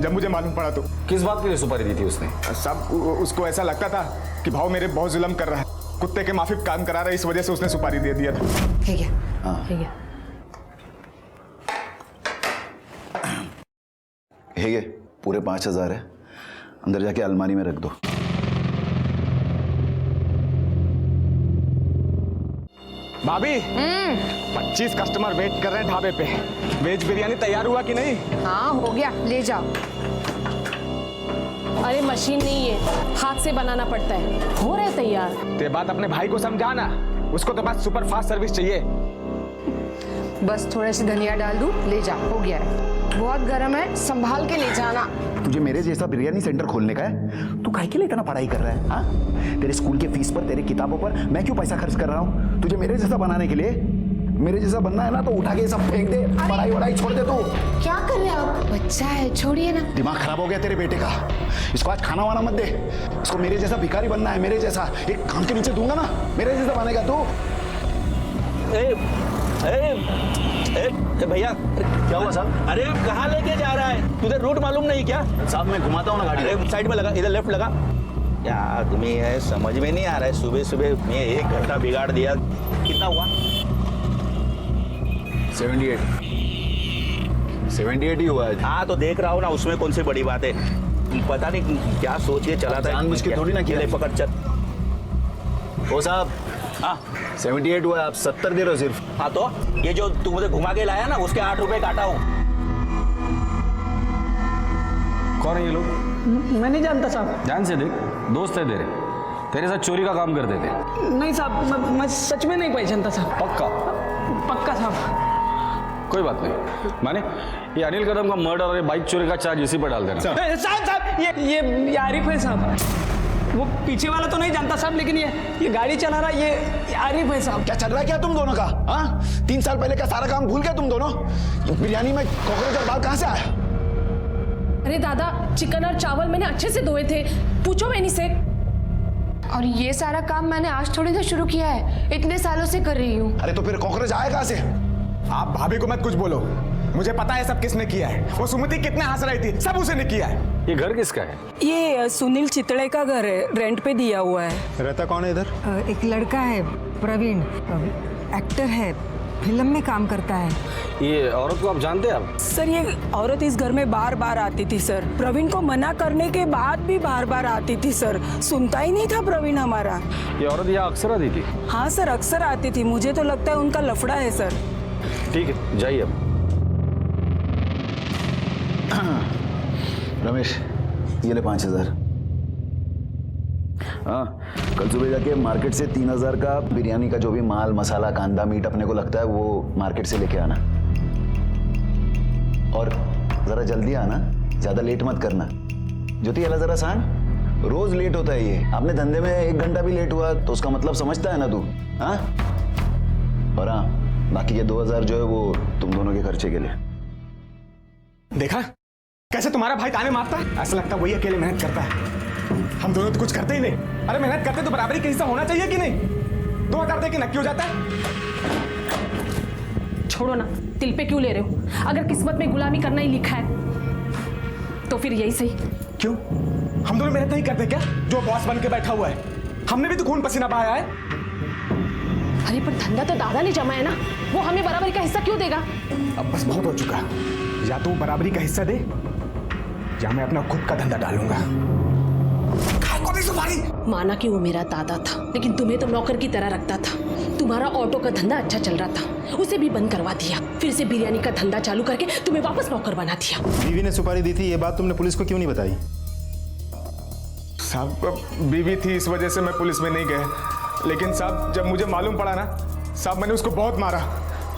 जब मुझे मालूम पड़ा तो। किस बात के लिए सुपारी दी थी उसने? साहब उसको ऐसा लगता था कि भाव मेरे बहुत जुल्म कर रहा है, कुत्ते के माफिक काम करा रहा है, इस वजह से उसने सुपारी दे दिया था। ठीक है ठीक है। है पूरे 5,000 है, अंदर जाके अलमारी में रख दो। भाभी 25 कस्टमर वेट कर रहे हैं ढाबे पे। वेज बिरयानी तैयार हुआ कि नहीं? हाँ हो गया, ले जाओ। अरे मशीन नहीं है, हाथ से बनाना पड़ता है। हो रहा है तैयार। ते बात अपने भाई को समझाना, उसको तो बस सुपर फास्ट सर्विस चाहिए। बस थोड़े से धनिया डाल दूं, ले जा, हो गया है। बहुत गर्म है, संभाल के ले जाना। तुझे मेरे जैसा बिरयानी सेंटर खोलने का है? तू काहे के लिए इतना पढ़ाई कर रहा है? हाँ, तेरे स्कूल के फीस पर, तेरे किताबों पर मैं क्यों पैसा खर्च कर रहा हूँ? तुझे मेरे जैसा बनाने के लिए? मेरे जैसा बनना है ना तो उठा के सब फेंक दे, पढ़ाई वढ़ाई छोड़ दे। तू क्या कर रहे हो आप? बच्चा है, छोड़िए ना। दिमाग खराब हो गया तेरे बेटे का। इसको आज खाना वाना मत दे, इसको मेरे जैसा भिखारी बनना है, मेरे जैसा। एक काम के नीचे दूंगा ना, मेरे जैसा बनेगा तू। भैया क्या हुआ साहब? अरे कहाँ लेके जा रहा है? तुझे रूट मालूम नहीं क्या? साहब मैं घुमाता हूँ ना गाड़ी। साइड में लगा, इधर लेफ्ट लगा। क्या आदमी है, समझ में नहीं आ रहा है। सुबह सुबह मैं 1 घंटा बिगाड़ दिया। कितना हुआ? 78। 78 ही हुआ है। हाँ तो देख रहा हूँ ना, उसमें कौन सी बड़ी बात है। पता नहीं क्या सोच के चला था, जानबूझ के थोड़ी ना किया। ले पकड़ चल। ओ साहब, हाँ 78 हुआ है, आप 70 दे रहे हो सिर्फ। हाँ तो ये जो तू मुझे घुमा के लाया ना, उसके 8 रुपए काटा हूँ। कौन है ये लोग? मैं नहीं जानता साहब। ध्यान से देख, दोस्त है तेरे साथ चोरी का काम करते थे। नहीं साहब, मैं सच में नहीं पहचानता साहब। पक्का साहब। कोई बात नहीं, माने ये अनिल कदम का मर्डर और ये बाइक चोरी का चार्ज इसी पर डाल देना। साहब ये आरिफ है साहब। वो पीछे वाला तो नहीं जानता साहब, लेकिन ये गाड़ी चला रहा ये आरिफ है साहब। क्या चल रहा है क्या तुम दोनों का? हाँ, 3 साल पहले का सारा काम भूल गए तुम दोनों? बिरयानी में कॉकरोच और बाल कहाँ से आया? अरे दादा, चिकन और चावल मैंने अच्छे से धोए थे, पूछो मैनी से। और ये सारा काम मैंने आज थोड़ी ना शुरू किया है, इतने सालों से कर रही हूँ। अरे तो फिर कॉकरोच आया कहाँ से? आप भाभी को मत कुछ बोलो, मुझे पता है सब किसने किया है। वो सुमति कितने हंस रही थी, सब उसे ने किया है। ये घर किसका है? ये सुनील चितड़े का घर है, रेंट पे दिया हुआ है। रहता कौन है इधर? एक लड़का है प्रवीण, एक्टर है, फिल्म में काम करता है। ये औरत को आप जानते हैं आप? सर ये औरत इस घर में बार बार आती थी सर। प्रवीण को मना करने के बाद भी बार बार आती थी सर। सुनता ही नहीं था प्रवीण हमारा। ये औरत यहाँ अक्सर आती थी? हाँ सर, अक्सर आती थी। मुझे तो लगता है उनका लफड़ा है सर। ठीक है, जाइए अब। रमेश, ये ले 5000। हाँ, कल सुबह जाके मार्केट से 3000 का बिरयानी का जो भी माल मसाला कांदा मीट अपने को लगता है वो मार्केट से लेके आना। और जरा जल्दी आना, ज्यादा लेट मत करना। ज्योति अला जरा सान, रोज लेट होता है ये। आपने धंधे में 1 घंटा भी लेट हुआ तो उसका मतलब समझता है ना तू? हाँ, और हाँ, बाकी के 2000 जो है वो तुम दोनों के खर्चे के लिए। देखा कैसे तुम्हारा भाई ताने मारता है? ऐसा लगता है वही अकेले मेहनत करता है, हम दोनों तो कुछ करते ही नहीं। अरे मेहनत करते तो बराबरी का हिस्सा होना चाहिए कि नहीं? 2000 दे के नक्की हो जाता है। छोड़ो ना, दिल पे क्यों ले रहे हो? अगर किस्मत में गुलामी करना ही लिखा है तो फिर यही सही। क्यों, हम दोनों मेहनत नहीं करते क्या? जो बॉस बन के बैठा हुआ है, हमने भी तो खून पसीना बहाया है। अरे पर धंधा तो दादा ने जमा है ना, वो हमें बराबरी का हिस्सा क्यों देगा? अब बस बहुत हो चुका, या तो बराबरी का हिस्सा दे या मैं अपना खुद का धंधा डालूंगा। माना कि वो मेरा दादा था, लेकिन तुम्हें तो नौकर की तरह रखता था। तुम्हारा ऑटो का धंधा अच्छा चल रहा था, उसे भी बंद करवा दिया, फिर से बिरयानी का धंधा चालू करके तुम्हें वापस नौकर बना दिया। बीवी ने सुपारी दी थी, ये बात तुमने पुलिस को क्यों नहीं बताई? साहब बीवी थी इस वजह से मैं पुलिस में नहीं गया, लेकिन साहब जब मुझे मालूम पड़ा ना साहब, मैंने उसको बहुत मारा।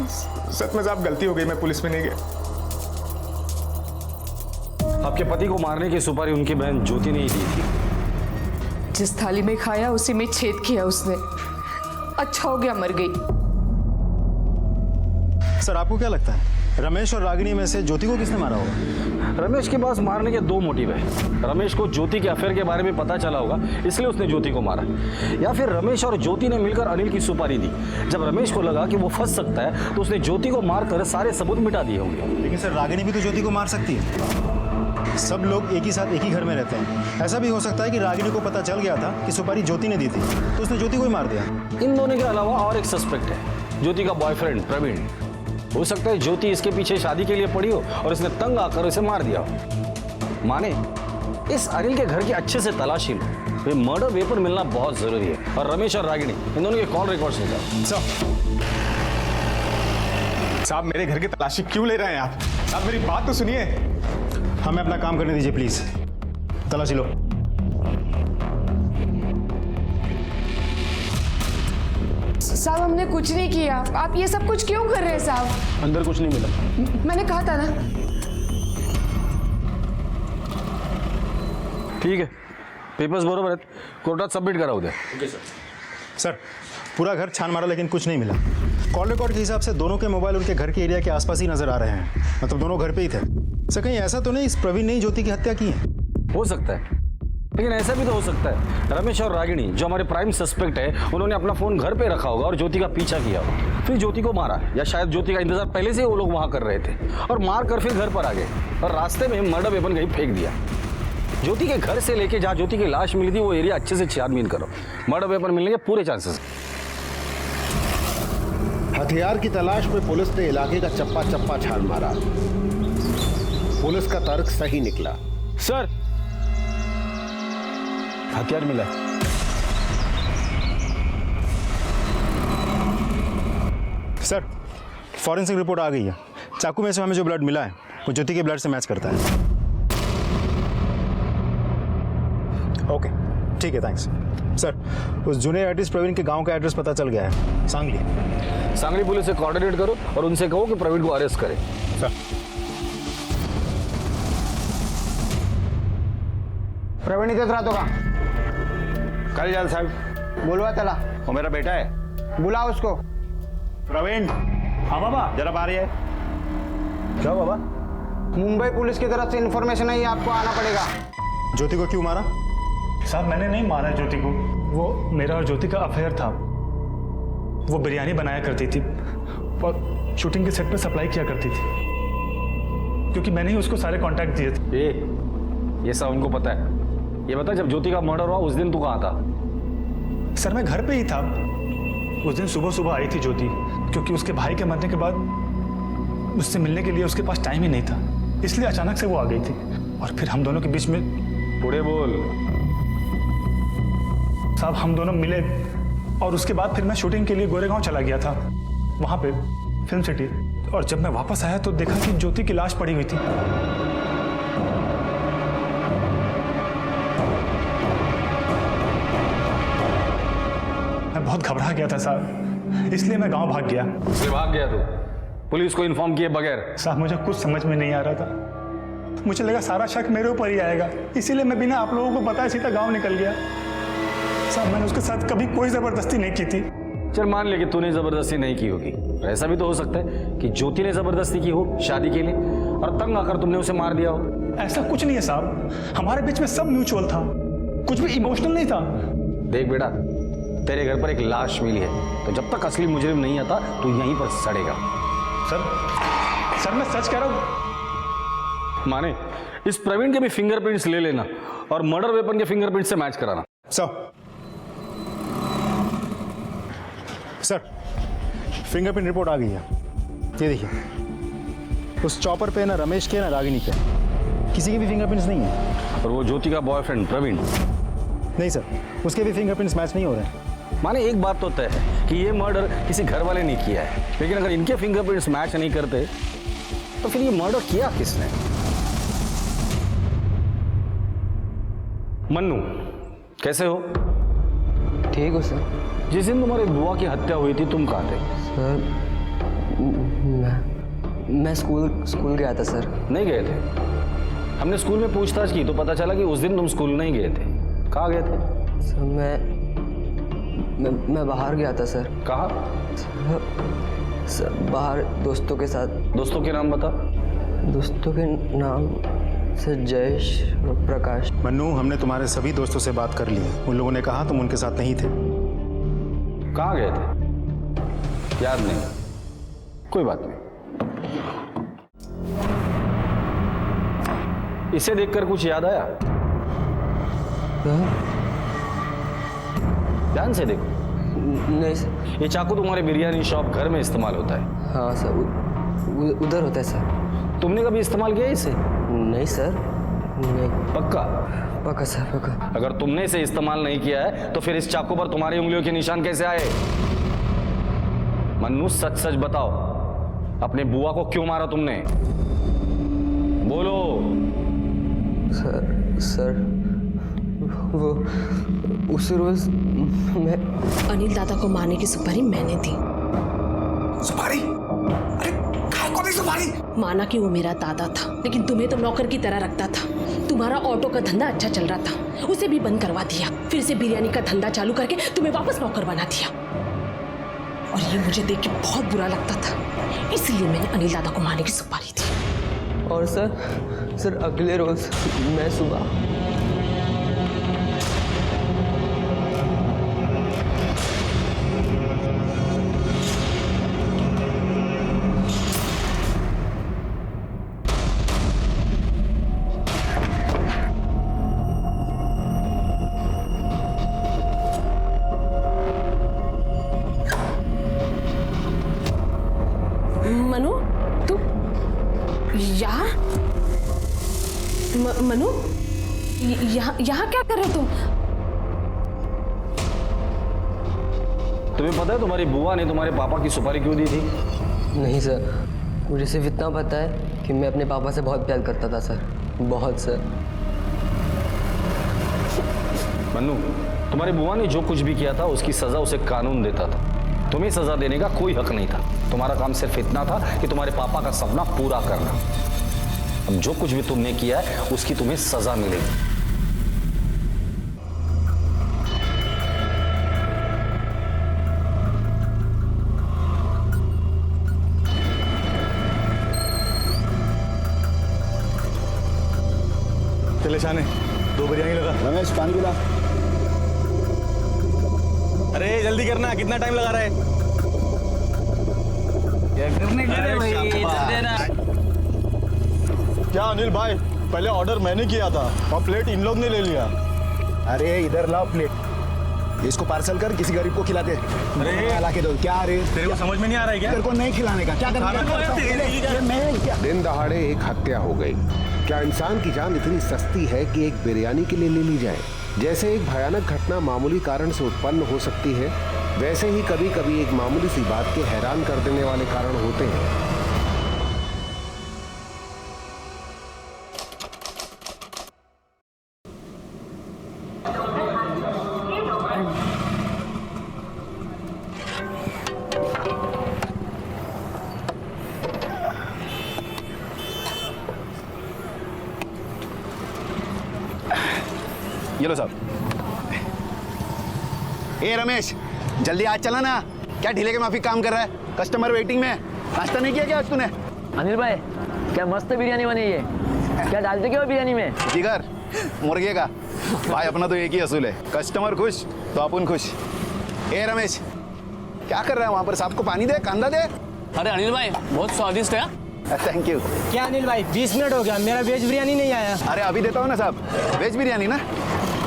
सच में साहब गलती हो गई, मैं पुलिस में नहीं गया। आपके पति को मारने की सुपारी उनकी बहन ज्योति ने ही दी थी। जिस थाली में खाया उसी में छेद किया उसने। अच्छा हो गया मर गई। सर आपको क्या लगता है रमेश और रागिनी में से ज्योति को किसने मारा होगा? रमेश के पास मारने के 2 मोटिव है। रमेश को ज्योति के अफेयर के बारे में पता चला होगा, इसलिए उसने ज्योति को मारा, या फिर रमेश और ज्योति ने मिलकर अनिल की सुपारी दी। जब रमेश को लगा कि वो फंस सकता है तो उसने ज्योति को मारकर सारे सबूत मिटा दिए होंगे। लेकिन सर रागिनी भी तो ज्योति को मार सकती है। सब लोग एक ही साथ एक ही घर में रहते हैं। ऐसा भी हो सकता है कि रागिनी को पता चल गया था कि सुपारी ज्योति ने दी थी, तो उसने ज्योति को ही मार दिया। इन दोनों के अलावा और एक सस्पेक्ट है, ज्योति का बॉयफ्रेंड प्रवीण। हो सकता है ज्योति इसके पीछे शादी के लिए पड़ी हो और इसने तंग आकर इसे मार दिया हो। माने इस अनिल के घर की अच्छे से तलाशी लो, ये मर्डर वेपन मिलना बहुत जरूरी है। और रमेश और रागिनी इन दोनों के कॉल रिकॉर्ड्स निकालो। साहब मेरे घर की तलाशी क्यों ले रहे हैं आप? साहब मेरी बात तो सुनिए। हमें अपना काम करने दीजिए प्लीज। तलाशी लो। साहब हमने कुछ नहीं किया, आप ये सब कुछ क्यों कर रहे हैं साहब? अंदर कुछ नहीं मिला। मैंने कहा था ना। ठीक है, पेपर्स बरोबर आहेत, कोर्टात सबमिट करा उद्या। ओके सर, पूरा घर छान मारा लेकिन कुछ नहीं मिला। कॉल रिकॉर्ड के हिसाब से दोनों के मोबाइल उनके घर के एरिया के आसपास ही नजर आ रहे हैं, मतलब दोनों घर पे ही थे। सर कहीं ऐसा तो नहीं इस प्रवीण ने ज्योति की हत्या की है? हो सकता है, लेकिन ऐसा भी तो हो सकता है रमेश और रागिनी जो हमारे प्राइम सस्पेक्ट है, उन्होंने अपना फोन घर पे रखा होगा और ज्योति का पीछा किया होगा, फिर ज्योति को मारा, या शायद ज्योति का इंतजार पहले से वो लोग वहां कर रहे थे और मार कर फिर घर पर आ गए और रास्ते में मर्डर वेपन कहीं फेंक दिया। ज्योति के घर से लेके जहाँ ज्योति की लाश मिली थी वो एरिया अच्छे से छानबीन करो, मर्डर वेपन मिलने के पूरे चांसेस। हथियार की तलाश में पुलिस ने इलाके का चप्पा चप्पा छान मारा। पुलिस का तर्क सही निकला। सर, हथियार मिला है। सर, फॉरेंसिक रिपोर्ट आ गई है। चाकू में से हमें जो ब्लड मिला है वो ज्योति के ब्लड से मैच करता है। ओके, ठीक है, थैंक्स। सर, उस जूनियर आर्टिस्ट प्रवीण के गांव का एड्रेस पता चल गया है, सांगली पुलिस से कोऑर्डिनेट करो और उनसे कहो कि प्रवीण को अरेस्ट करें। सर। प्रवीण इथेच राहतो का? कल जाल साहब, बोलवा त्याला। वो मेरा बेटा है। बुला उसको। प्रवीण। हाँ बाबा, जरा बाहर है। क्या बाबा? मुंबई पुलिस की तरफ से इंफॉर्मेशन है, आपको आना पड़ेगा। ज्योति को क्यों मारा? साहब, मैंने नहीं मारा ज्योति को। वो मेरा और ज्योति का अफेयर था। वो बिरयानी बनाया करती थी और शूटिंग के सेट पे सप्लाई किया करती थी, क्योंकि मैंने ही उसको सारे कॉन्टैक्ट दिए थे। ये सब उनको पता है। ये बता, जब ज्योति का मर्डर हुआ उस दिन तू कहाँ था? सर, मैं घर पे ही था। उस दिन सुबह सुबह आई थी ज्योति, क्योंकि उसके भाई के मरने के बाद उससे मिलने के लिए उसके पास टाइम ही नहीं था, इसलिए अचानक से वो आ गई थी। और फिर हम दोनों के बीच में पूरे बोल साहब, हम दोनों मिले और उसके बाद फिर मैं शूटिंग के लिए गोरेगांव चला गया था, वहां पे फिल्म सिटी। और जब मैं वापस आया तो देखा कि ज्योति की लाश पड़ी हुई थी। मैं बहुत घबरा गया था साहब, इसलिए मैं गांव भाग गया। इसलिए भाग गया तू पुलिस को इन्फॉर्म किए बगैर? साहब, मुझे कुछ समझ में नहीं आ रहा था। मुझे लगा सारा शक मेरे ऊपर ही आएगा, इसीलिए मैं बिना आप लोगों को बताए सीधा गांव निकल गया। साहब, मैंने उसके साथ कभी कोई जबरदस्ती नहीं की थी। चल, मान ले कि तूने जबरदस्ती नहीं की होगी। ऐसा भी तो हो सकता है कि ज्योति ने जबरदस्ती की हो शादी के लिए और तंग आकर तुमने उसे मार दिया हो। ऐसा कुछ नहीं है साहब, हमारे बीच में सब म्यूचुअल था, कुछ भी इमोशनल नहीं था। देख बेटा, तेरे घर पर एक लाश मिली है, तो जब तक असली मुजरिम नहीं आता तो यहीं पर सड़ेगा। सर, मैं सच कह रहा हूं। माने, इस प्रवीण के भी फिंगरप्रिंट्स ले लेना और मर्डर वेपन के फिंगरप्रिंट से मैच कराना। सर, फिंगरप्रिंट रिपोर्ट आ गई है। ये देखिए, उस चॉपर पे ना रमेश के ना रागिनी के किसी के भी फिंगरप्रिंट्स नहीं है। और वो ज्योति का बॉयफ्रेंड प्रवीण? नहीं सर, उसके भी फिंगरप्रिंट्स मैच नहीं हो रहे हैं। माने, एक बात तो तय है कि ये मर्डर किसी घर वाले ने किया है, लेकिन अगर इनके फिंगरप्रिंट्स मैच नहीं करते तो फिर ये मर्डर किया किसने? मन्नू, कैसे हो? ठीक हो सर। जिस दिन तुम्हारे बुआ की हत्या हुई थी तुम कहाँ थे? सर, मैं स्कूल गया था सर। नहीं गए थे? हमने स्कूल में पूछताछ की तो पता चला कि उस दिन तुम स्कूल नहीं गए थे। कहाँ गए थे? सर, मैं बाहर गया था सर। कहाँ? सर, बाहर दोस्तों के साथ। दोस्तों के नाम बता। दोस्तों के नाम सर जयेश और प्रकाश। मन्नू, हमने तुम्हारे सभी दोस्तों से बात कर ली। उन लोगों ने कहा तुम उनके साथ नहीं थे। कहाँ गए थे? याद नहीं। कोई बात नहीं। इसे देखकर कुछ याद आया? ध्यान से देखो। नहीं सर। ये चाकू तुम्हारे बिरयानी शॉप घर में इस्तेमाल होता है? हाँ सर, उधर होता है सर। तुमने कभी इस्तेमाल किया इसे? नहीं सर, नहीं। पक्का? पक्का सर, पक्का। अगर तुमने इसे इस्तेमाल नहीं किया है तो फिर इस चाकू पर तुम्हारी उंगलियों के निशान कैसे आए? मन्नू, सच सच बताओ, अपने बुआ को क्यों मारा तुमने? बोलो। सर, वो उस रोज मैं अनिल दादा को मारने की सुपारी मैंने दी। सुपारी? अरे काय को दी सुपारी? माना कि वो मेरा दादा था, लेकिन तुम्हें तो नौकर की तरह रखता था। तुम्हारा ऑटो का धंधा अच्छा चल रहा था, उसे भी बंद करवा दिया, फिर से बिरयानी का धंधा चालू करके तुम्हें वापस नौकर बना दिया। और ये मुझे देख के बहुत बुरा लगता था, इसलिए मैंने अनिल दादा को मारने की सुपारी दी। और सर अगले रोज मैं सुबह मनु, तू यहाँ? मनु, यहाँ क्या कर रहे हो तुम? तुम्हें पता है तुम्हारी बुआ ने तुम्हारे पापा की सुपारी क्यों दी थी? नहीं सर, मुझे सिर्फ इतना पता है कि मैं अपने पापा से बहुत प्यार करता था सर, बहुत सर। मन्नू, तुम्हारी बुआ ने जो कुछ भी किया था उसकी सजा उसे कानून देता था। तुम्हें सजा देने का कोई हक नहीं था। तुम्हारा काम सिर्फ इतना था कि तुम्हारे पापा का सपना पूरा करना। अब जो कुछ भी तुमने किया है उसकी तुम्हें सजा मिलेगी। चले शाने, 2 बिरयानी लगा। रमेश पानी पिला। अरे जल्दी करना, कितना टाइम लगा रहा है? क्या करने के लिए भाई? देना। क्या अनिल भाई, पहले ऑर्डर मैंने किया था और प्लेट इन लोग ने ले लिया। अरे इधर लाओ प्लेट, इसको पार्सल कर, किसी गरीब को खिला दे। अरे ला के दो। क्या रे, तेरे को समझ में नहीं आ रहा है क्या? तेरे को नहीं खिलाने का क्या करना? दिन दहाड़े एक हत्या हो गई। क्या इंसान की जान इतनी सस्ती है कि एक बिरयानी के लिए ले ली जाए? जैसे एक भयानक घटना मामूली कारण से उत्पन्न हो सकती है, वैसे ही कभी कभी एक मामूली सी बात के हैरान कर देने वाले कारण होते हैं। ये लो साहब। ए रमेश, जल्दी आज चला ना, क्या ढीले के माफी काम कर रहा है? कस्टमर वेटिंग में। नाश्ता नहीं किया क्या आज तूने? अनिल भाई, क्या मस्त बिरयानी बनी है। क्या डालते क्या हो बिरयानी में? जिगर मुर्गे का। भाई अपना तो एक ही असूल है, कस्टमर खुश तो अपन खुश। ए रमेश, क्या कर रहा है वहां पर? साहब को पानी दे, कांदा दे। अरे अनिल भाई, बहुत स्वादिष्ट है। Thank you. क्या अनिल भाई, 20 मिनट हो गया, मेरा वेज बिरयानी नहीं आया। अरे अभी देता हूँ ना साहब, वेज बिरयानी ना।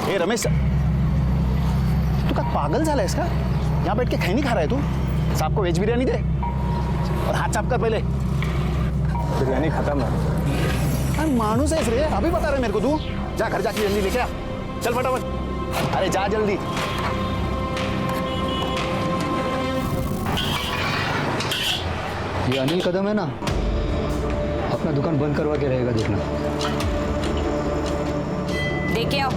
ए रमेश, तू का पागल झाला इसका? यहाँ बैठ के खैनी खा रहा है तू? साहब को वेज बिरयानी दे और हाथ साफ कर पहले। बिरयानी खत्म है। अरे मानूस है रे, अभी बता रहे मेरे को तू? जा घर जाके जल्दी लेके आ, चल फटाफट। अरे जा जल्दी। ये अनिल कदम है ना, अपना दुकान बंद करवा के रहेगा, देखना। देखे आओ।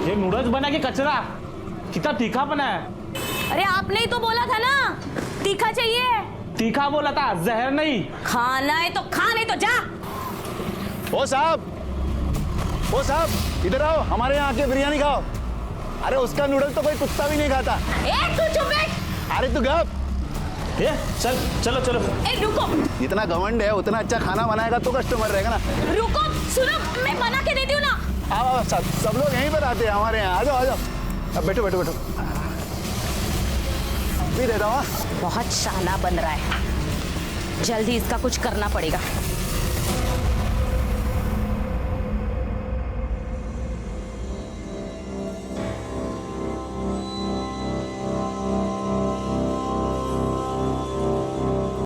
ये नूडल्स बना के कचरा, कितना तीखा बना है। अरे आपने ही तो बोला था ना तीखा चाहिए। तीखा बोला था, जहर नहीं। खाना है तो खा, नहीं तो जा। ओ साहब इधर आओ, हमारे यहाँ आके बिरयानी खाओ। अरे उसका नूडल्स तो कोई कुत्ता भी नहीं खाता। ए तू चुप बैठ। अरे तू गप। ये चल, चलो चलो। ए रुको। जितना घमंड है उतना अच्छा खाना बनाएगा तो कस्टमर रहेगा ना। रुको, सुनो, मैं बना के देती हूँ ना। आओ सब लोग यहीं पर आते हैं हमारे यहाँ। आ जाओ आ जाओ, अब बैठो बैठो बैठो। भी दे दो। बहुत शाना बन रहा है, जल्दी इसका कुछ करना पड़ेगा।